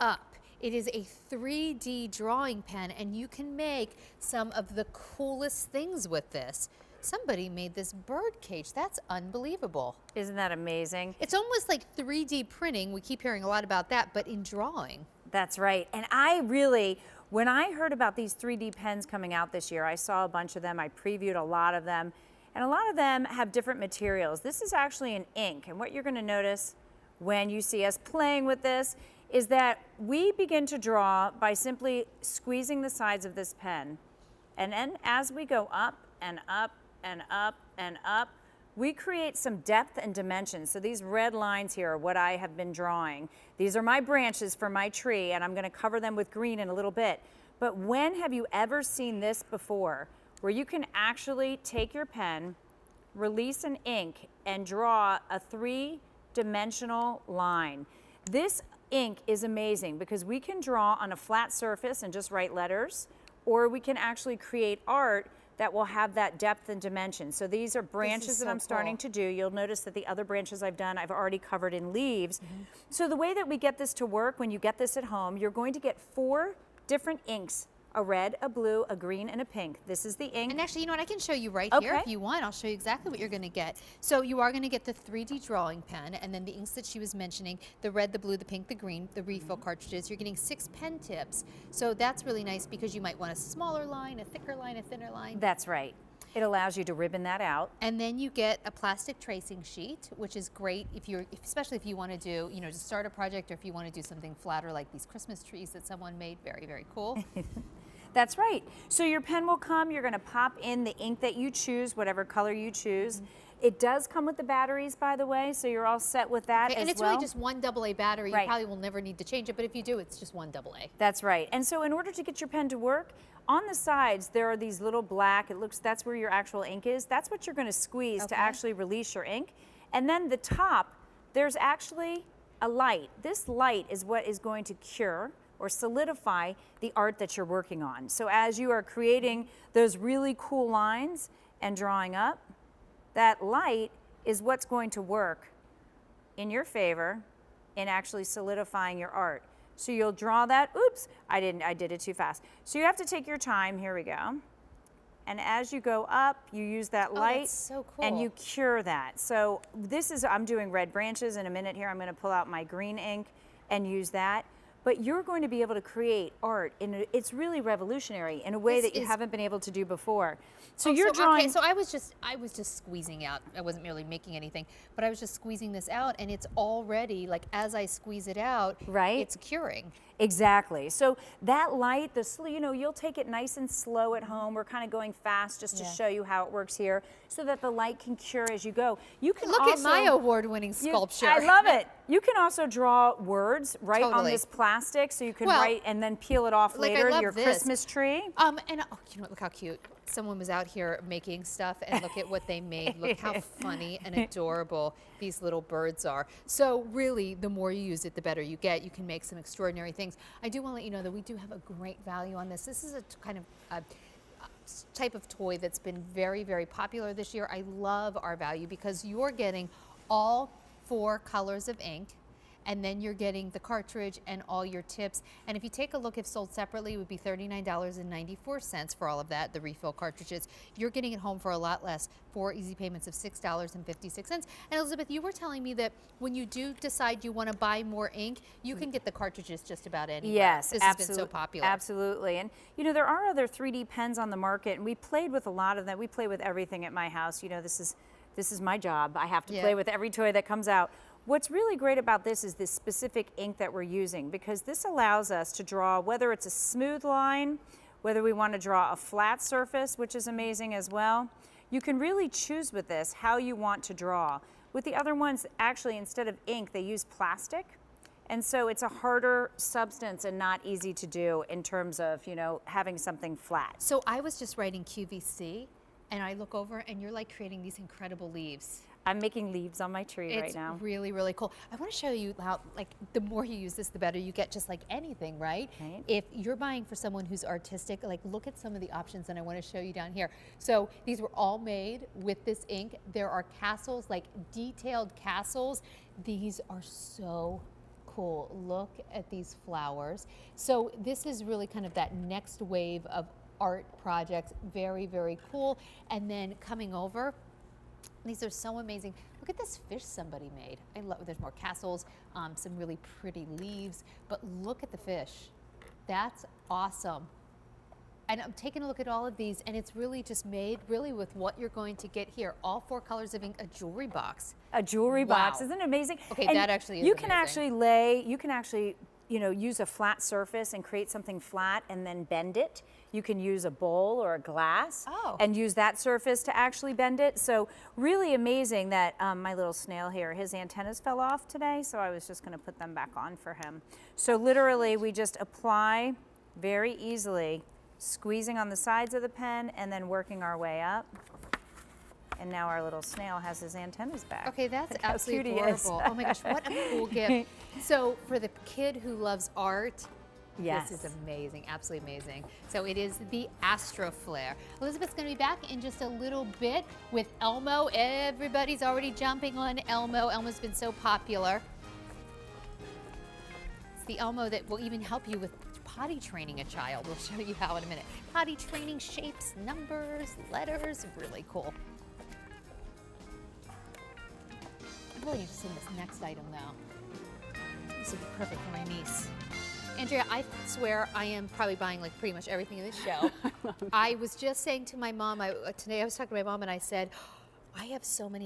up. It is a 3D drawing pen, and you can make some of the coolest things with this. Somebody made this bird cage. That's unbelievable. Isn't that amazing? It's almost like 3D printing. We keep hearing a lot about that, but in drawing. That's right. And when I heard about these 3D pens coming out this year, I saw a bunch of them. I previewed a lot of them. And a lot of them have different materials. This is actually an ink. And what you're going to notice when you see us playing with this is that we begin to draw by simply squeezing the sides of this pen. And then as we go up and up and up and up, we create some depth and dimension. So these red lines here are what I have been drawing. These are my branches for my tree, and I'm going to cover them with green in a little bit. But when have you ever seen this before, where you can actually take your pen, release an ink, and draw a three-dimensional line? This ink is amazing because we can draw on a flat surface and just write letters, or we can actually create art that will have that depth and dimension. So these are branches that I'm starting to do. You'll notice that the other branches I've done, I've already covered in leaves. So the way that we get this to work, when you get this at home, you're going to get 4 different inks: a red, a blue, a green, and a pink. This is the ink. And actually, you know what? I can show you right here if you want. I'll show you exactly what you're going to get. So you are going to get the 3D drawing pen, and then the inks that she was mentioning, the red, the blue, the pink, the green, the refill cartridges. You're getting 6 pen tips. So that's really nice because you might want a smaller line, a thicker line, a thinner line. That's right. It allows you to ribbon that out. And then you get a plastic tracing sheet, which is great especially if you want to do, to start a project, or if you want to do something flatter like these Christmas trees that someone made. Very, very cool. That's right. So your pen will come, you're going to pop in the ink that you choose, whatever color you choose. It does come with the batteries, by the way, so you're all set with that as well. And it's really just one AA battery. You probably will never need to change it, but if you do, it's just one AA. That's right. And so in order to get your pen to work, on the sides there are these little black, that's where your actual ink is. That's what you're going to squeeze to actually release your ink. And then the top, there's actually a light. This light is what is going to cure or solidify the art that you're working on. So as you are creating those really cool lines and drawing up, that light is what's going to work in your favor in actually solidifying your art. So you'll draw that, oops, I did it too fast. So you have to take your time, here we go. And as you go up, you use that light, that's so cool. and you cure that. So I'm doing red branches in a minute here. I'm gonna pull out my green ink and use that. But you're going to be able to create art, it's really revolutionary in a way that you haven't been able to do before. So you're drawing. Okay, so I was just squeezing out. I wasn't merely making anything, but I was just squeezing this out, and it's already, like, as I squeeze it out, it's curing. Exactly. So that light, you'll take it nice and slow at home. We're kind of going fast just to show you how it works here, so that the light can cure as you go. You can look at my award-winning sculpture. I love it. You can also draw words on this plastic, so you can write and then peel it off later to your Christmas tree. Look how cute. Someone was out here making stuff, and look at what they made. Look how funny and adorable these little birds are. So really, the more you use it, the better you get. You can make some extraordinary things. I do want to let you know that we do have a great value on this. This is a kind of type of toy that's been very, very popular this year. I love our value because you're getting all 4 colors of ink, and then you're getting the cartridge and all your tips. And if you take a look, if sold separately, it would be $39.94 for all of that, the refill cartridges. You're getting it home for a lot less, 4 easy payments of $6.56. And Elizabeth, you were telling me that when you do decide you want to buy more ink, you can get the cartridges just about anywhere. Yes, this has been so popular. Absolutely. And there are other 3D pens on the market, and we played with a lot of them. We play with everything at my house. This is my job. I have to play with every toy that comes out. What's really great about this is this specific ink that we're using, because this allows us to draw, whether it's a smooth line, whether we want to draw a flat surface, which is amazing as well. You can really choose with this how you want to draw. With the other ones, actually, instead of ink, they use plastic. And so it's a harder substance and not easy to do in terms of, having something flat. So I was just writing QVC, and I look over, and you're like creating these incredible leaves. I'm making leaves on my tree right now. It's really, really cool. I want to show you how, the more you use this, the better you get, just like anything, right? If you're buying for someone who's artistic, look at some of the options, and I want to show you down here. So these were all made with this ink. There are castles, detailed castles. These are so cool. Look at these flowers. So this is really kind of that next wave of art projects. Very, very cool. And then coming over, these are so amazing. Look at this fish somebody made. I love, there's more castles, some really pretty leaves, but look at the fish. That's awesome. And I'm taking a look at all of these, and it's really just made really with what you're going to get here. All 4 colors of ink, a jewelry box. A jewelry box, Wow. isn't it amazing? Okay, And that actually is you can amazing. actually use a flat surface and create something flat and then bend it. You can use a bowl or a glass and use that surface to actually bend it. So really amazing that my little snail here, his antennas fell off today, so I was just gonna put them back on for him. So literally we just apply very easily, squeezing on the sides of the pen and then working our way up. And now our little snail has his antennas back. Okay, that's Look how absolutely cute he is. adorable. Oh my gosh, what a cool gift. So for the kid who loves art, Yes. this is amazing, absolutely amazing. So it is the Atmosflare. Elizabeth's gonna be back in just a little bit with Elmo. Everybody's already jumping on Elmo. Elmo's been so popular. It's the Elmo that will even help you with potty training a child. We'll show you how in a minute. Potty training, shapes, numbers, letters, really cool. I'm really interested in this next item though. This would be perfect for my niece. Andrea, I swear I am probably buying like pretty much everything in this show. I was just saying to my mom, today I was talking to my mom and I said, I have so many